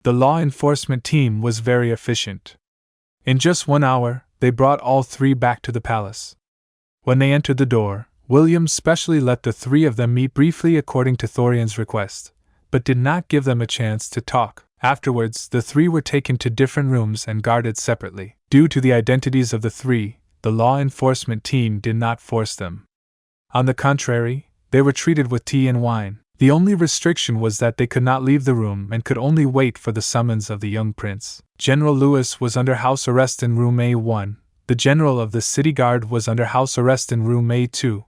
The law enforcement team was very efficient. In just 1 hour, they brought all three back to the palace. When they entered the door, William specially let the three of them meet briefly according to Thorian's request, but did not give them a chance to talk. Afterwards, the three were taken to different rooms and guarded separately. Due to the identities of the three, the law enforcement team did not force them. On the contrary, they were treated with tea and wine. The only restriction was that they could not leave the room and could only wait for the summons of the young prince. General Lewis was under house arrest in room A1, the general of the city guard was under house arrest in room A2,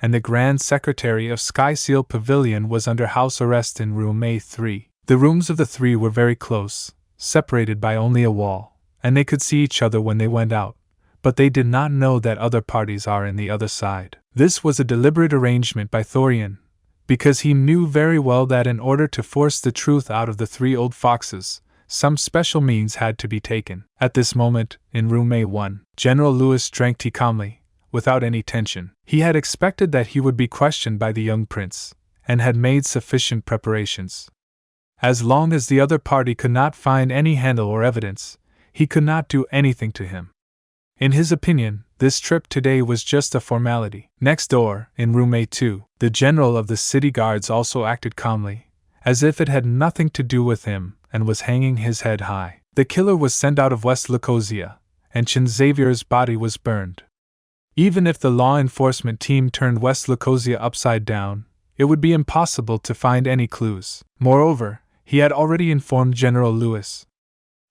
and the Grand Secretary of Sky Seal Pavilion was under house arrest in room A3. The rooms of the three were very close, separated by only a wall, and they could see each other when they went out, but they did not know that other parties are in the other side. This was a deliberate arrangement by Thorian, because he knew very well that in order to force the truth out of the three old foxes, some special means had to be taken. At this moment, in room A1, General Lewis drank tea calmly, without any tension. He had expected that he would be questioned by the young prince, and had made sufficient preparations. As long as the other party could not find any handle or evidence, he could not do anything to him. In his opinion, this trip today was just a formality. Next door, in room A2, the general of the city guards also acted calmly, as if it had nothing to do with him, and was hanging his head high. The killer was sent out of West Lucosia, and Chen Xavier's body was burned. Even if the law enforcement team turned West Lucosia upside down, it would be impossible to find any clues. Moreover, he had already informed General Lewis.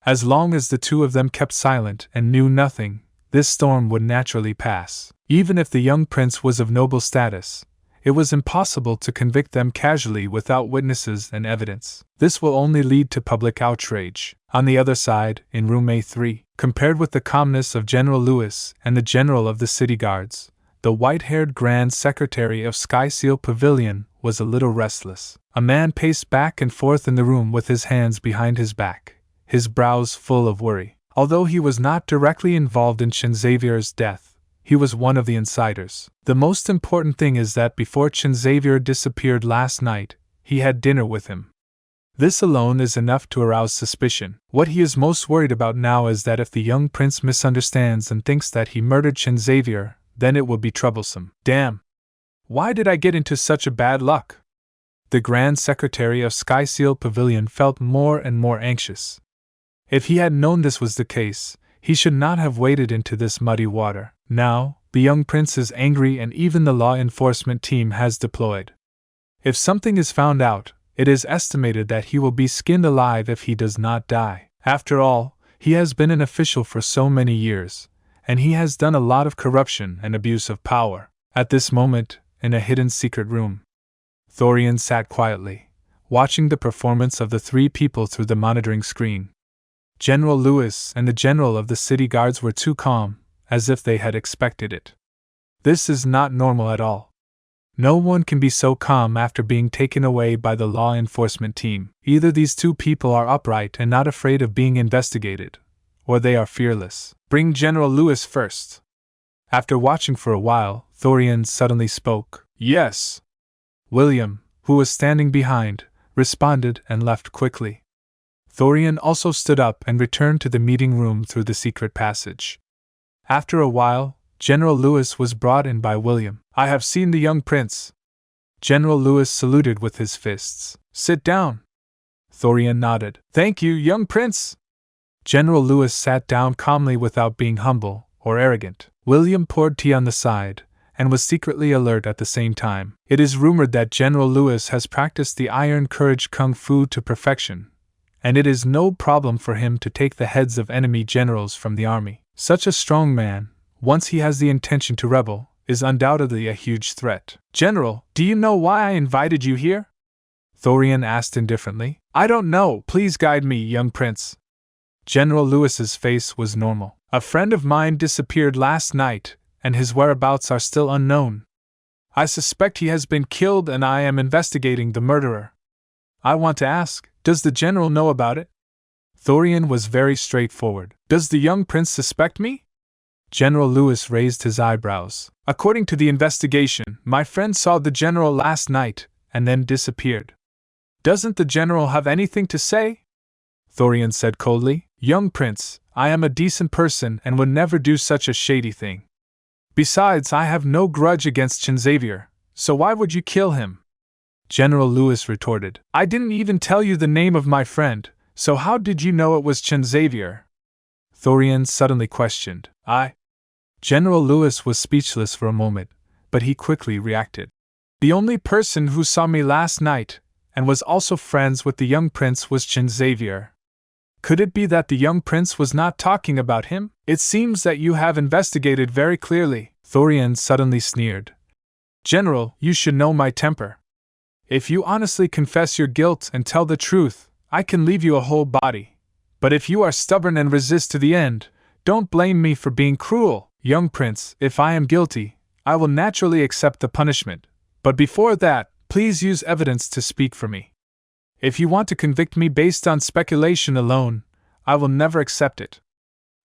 As long as the two of them kept silent and knew nothing, this storm would naturally pass. Even if the young prince was of noble status, it was impossible to convict them casually without witnesses and evidence. This will only lead to public outrage. On the other side, in room A3, compared with the calmness of General Lewis and the general of the city guards, the white-haired Grand Secretary of Sky Seal Pavilion was a little restless. A man paced back and forth in the room with his hands behind his back, his brows full of worry. Although he was not directly involved in Chen Xavier's death, he was one of the insiders. The most important thing is that before Chen Xavier disappeared last night, he had dinner with him. This alone is enough to arouse suspicion. What he is most worried about now is that if the young prince misunderstands and thinks that he murdered Chen Xavier, then it will be troublesome. Damn! Why did I get into such a bad luck? The Grand Secretary of Sky Seal Pavilion felt more and more anxious. If he had known this was the case, he should not have waded into this muddy water. Now, the young prince is angry and even the law enforcement team has deployed. If something is found out, it is estimated that he will be skinned alive if he does not die. After all, he has been an official for so many years, and he has done a lot of corruption and abuse of power. At this moment, in a hidden secret room, Thorian sat quietly, watching the performance of the three people through the monitoring screen. General Lewis and the general of the city guards were too calm, as if they had expected it. This is not normal at all. No one can be so calm after being taken away by the law enforcement team. Either these two people are upright and not afraid of being investigated, or they are fearless. Bring General Lewis first. After watching for a while, Thorian suddenly spoke. Yes. William, who was standing behind, responded and left quickly. Thorian also stood up and returned to the meeting room through the secret passage. After a while, General Lewis was brought in by William. I have seen the young prince. General Lewis saluted with his fists. Sit down. Thorian nodded. Thank you, young prince. General Lewis sat down calmly without being humble or arrogant. William poured tea on the side, and was secretly alert at the same time. It is rumored that General Lewis has practiced the Iron Courage Kung Fu to perfection, and it is no problem for him to take the heads of enemy generals from the army. Such a strong man, once he has the intention to rebel, is undoubtedly a huge threat. General, do you know why I invited you here? Thorian asked indifferently. I don't know, please guide me, young prince. General Lewis's face was normal. A friend of mine disappeared last night, and his whereabouts are still unknown. I suspect he has been killed and I am investigating the murderer. I want to ask, does the general know about it? Thorian was very straightforward. Does the young prince suspect me? General Lewis raised his eyebrows. According to the investigation, my friend saw the general last night, and then disappeared. Doesn't the general have anything to say? Thorian said coldly. Young prince, I am a decent person and would never do such a shady thing. Besides, I have no grudge against Xavier, so why would you kill him? General Lewis retorted. I didn't even tell you the name of my friend, so how did you know it was Xavier? Thorian suddenly questioned. General Lewis was speechless for a moment, but he quickly reacted. The only person who saw me last night, and was also friends with the young prince, was Xavier. Could it be that the young prince was not talking about him? It seems that you have investigated very clearly, Thorian suddenly sneered. General, you should know my temper. If you honestly confess your guilt and tell the truth, I can leave you a whole body. But if you are stubborn and resist to the end, don't blame me for being cruel. Young prince, if I am guilty, I will naturally accept the punishment. But before that, please use evidence to speak for me. If you want to convict me based on speculation alone, I will never accept it.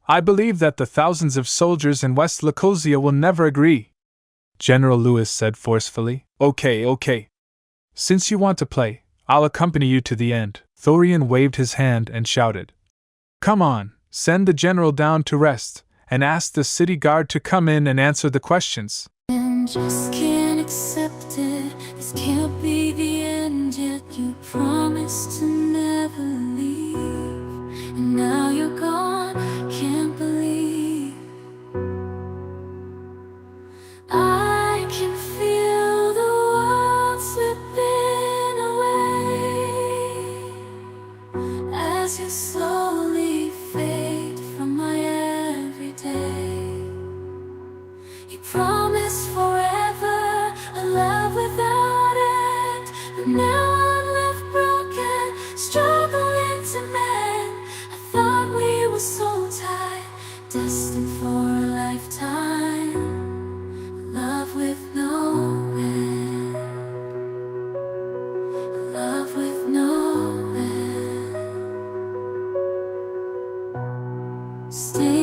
I believe that the thousands of soldiers in West Lacosia will never agree. General Lewis said forcefully. Okay. Since you want to play, I'll accompany you to the end. Thorian waved his hand and shouted. Come on, send the general down to rest, and ask the city guard to come in and answer the questions. And just can't accept it. This can't be the end yet. You promised to never leave, and now you're gone. Can't believe I can feel the world slipping away as you slowly fade from my everyday. You promised forever a love without end, but now I'm left broken, struggling to mend. I thought we were so tied, destined for a lifetime, love with no end, love with no end. Stay